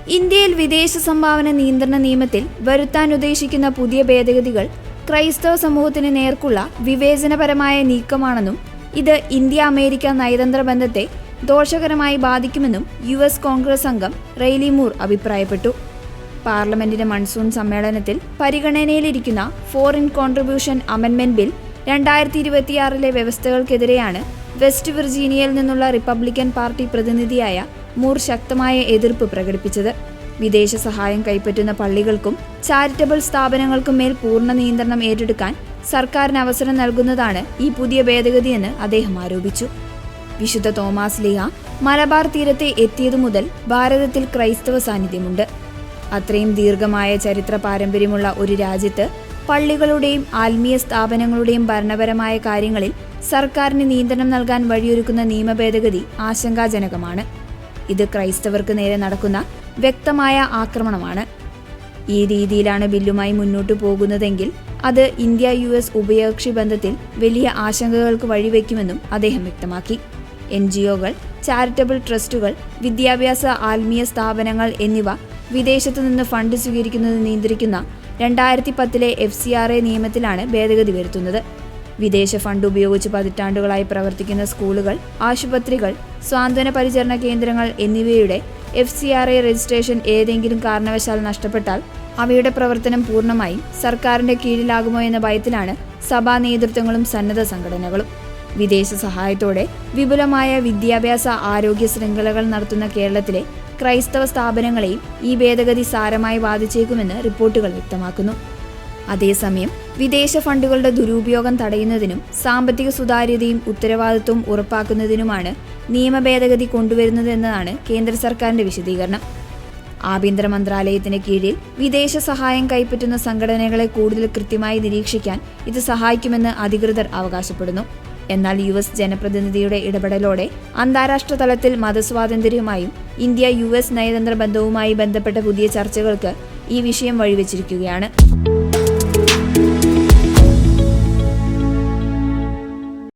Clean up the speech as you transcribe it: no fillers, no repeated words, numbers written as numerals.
ഇന്ത്യയിൽ വിദേശ സംഭാവന നിയന്ത്രണ നിയമത്തിൽ വരുത്താൻ ഉദ്ദേശിക്കുന്ന പുതിയ ഭേദഗതികൾ ക്രൈസ്തവ സമൂഹത്തിന് നേർക്കുള്ള വിവേചനപരമായ നീക്കമാണെന്നും ഇത് ഇന്ത്യ-അമേരിക്ക നയതന്ത്ര ബന്ധത്തെ ദോഷകരമായി ബാധിക്കുമെന്നും US കോൺഗ്രസ് അംഗം റെയ്ലി മൂർ അഭിപ്രായപ്പെട്ടു. പാർലമെന്റിന്റെ മൺസൂൺ സമ്മേളനത്തിൽ പരിഗണനയിലിരിക്കുന്ന ഫോറിൻ കോൺട്രിബ്യൂഷൻ അമെൻമെന്റ് ബിൽ 2026 വ്യവസ്ഥകൾക്കെതിരെയാണ് വെസ്റ്റ് വിർജീനിയയിൽ നിന്നുള്ള റിപ്പബ്ലിക്കൻ പാർട്ടി പ്രതിനിധിയായ മൂർ ശക്തമായ എതിർപ്പ് പ്രകടിപ്പിച്ചത്. വിദേശ സഹായം കൈപ്പറ്റുന്ന പള്ളികൾക്കും ചാരിറ്റബിൾ സ്ഥാപനങ്ങൾക്കും മേൽ പൂർണ്ണ നിയന്ത്രണം ഏറ്റെടുക്കാൻ സർക്കാരിന് അവസരം നൽകുന്നതാണ് ഈ പുതിയ ഭേദഗതിയെന്ന് അദ്ദേഹം ആരോപിച്ചു. വിശുദ്ധ തോമാസ് ലീഹ മലബാർ തീരത്തെ എത്തിയതു മുതൽ ഭാരതത്തിൽ ക്രൈസ്തവ സാന്നിധ്യമുണ്ട്. അത്രയും ദീർഘമായ ചരിത്ര പാരമ്പര്യമുള്ള ഒരു രാജ്യത്ത് പള്ളികളുടെയും ആത്മീയ സ്ഥാപനങ്ങളുടെയും ഭരണപരമായ കാര്യങ്ങളിൽ സർക്കാരിന് നിയന്ത്രണം നൽകാൻ വഴിയൊരുക്കുന്ന നിയമ ഭേദഗതി ആശങ്കാജനകമാണ്. ഇത് ക്രൈസ്തവർക്ക് നേരെ നടക്കുന്ന വ്യക്തമായ ആക്രമണമാണ്. ഈ രീതിയിലാണ് ബില്ലുമായി മുന്നോട്ടു പോകുന്നതെങ്കിൽ അത് ഇന്ത്യ-US ഉഭയകക്ഷി ബന്ധത്തിൽ വലിയ ആശങ്കകൾക്ക് വഴിവെക്കുമെന്നും അദ്ദേഹം വ്യക്തമാക്കി. NGOകൾ, ചാരിറ്റബിൾ ട്രസ്റ്റുകൾ, വിദ്യാഭ്യാസ ആത്മീയ സ്ഥാപനങ്ങൾ എന്നിവ വിദേശത്തു നിന്ന് ഫണ്ട് സ്വീകരിക്കുന്നത് നിയന്ത്രിക്കുന്ന 2010 FCRA നിയമത്തിലാണ് ഭേദഗതി വരുത്തുന്നത്. വിദേശ ഫണ്ട് ഉപയോഗിച്ച് പതിറ്റാണ്ടുകളായി പ്രവർത്തിക്കുന്ന സ്കൂളുകൾ, ആശുപത്രികൾ, സ്വാന്തന പരിചരണ കേന്ദ്രങ്ങൾ എന്നിവയുടെ FCRA രജിസ്ട്രേഷൻ ഏതെങ്കിലും കാരണവശാൽ നഷ്ടപ്പെട്ടാൽ അവയുടെ പ്രവർത്തനം പൂർണ്ണമായും സർക്കാരിന്റെ കീഴിലാകുമോ എന്ന ഭയത്തിലാണ് സഭാ നേതൃത്വങ്ങളും സന്നദ്ധ സംഘടനകളും. വിദേശ സഹായത്തോടെ വിപുലമായ വിദ്യാഭ്യാസ ആരോഗ്യ ശൃംഖലകൾ നടത്തുന്ന കേരളത്തിലെ ക്രൈസ്തവ സ്ഥാപനങ്ങളെയും ഈ ഭേദഗതി സാരമായി ബാധിച്ചേക്കുമെന്ന് റിപ്പോർട്ടുകൾ വ്യക്തമാക്കുന്നു. അതേസമയം വിദേശ ഫണ്ടുകളുടെ ദുരുപയോഗം തടയുന്നതിനും സാമ്പത്തിക സുതാര്യതയും ഉത്തരവാദിത്വവും ഉറപ്പാക്കുന്നതിനുമാണ് നിയമ ഭേദഗതി കൊണ്ടുവരുന്നതെന്നതാണ് കേന്ദ്ര സർക്കാരിന്റെ വിശദീകരണം. ആഭ്യന്തര മന്ത്രാലയത്തിന് കീഴിൽ വിദേശ സഹായം കൈപ്പറ്റുന്ന സംഘടനകളെ കൂടുതൽ കൃത്യമായി നിരീക്ഷിക്കാൻ ഇത് സഹായിക്കുമെന്ന് അധികൃതർ അവകാശപ്പെടുന്നു. എന്നാൽ US ജനപ്രതിനിധിയുടെ ഇടപെടലോടെ അന്താരാഷ്ട്ര തലത്തിൽ മതസ്വാതന്ത്ര്യവുമായും ഇന്ത്യ-US നയതന്ത്ര ബന്ധവുമായി ബന്ധപ്പെട്ട പുതിയ ചർച്ചകൾക്ക് ഈ വിഷയം വഴിവെച്ചിരിക്കുകയാണ്.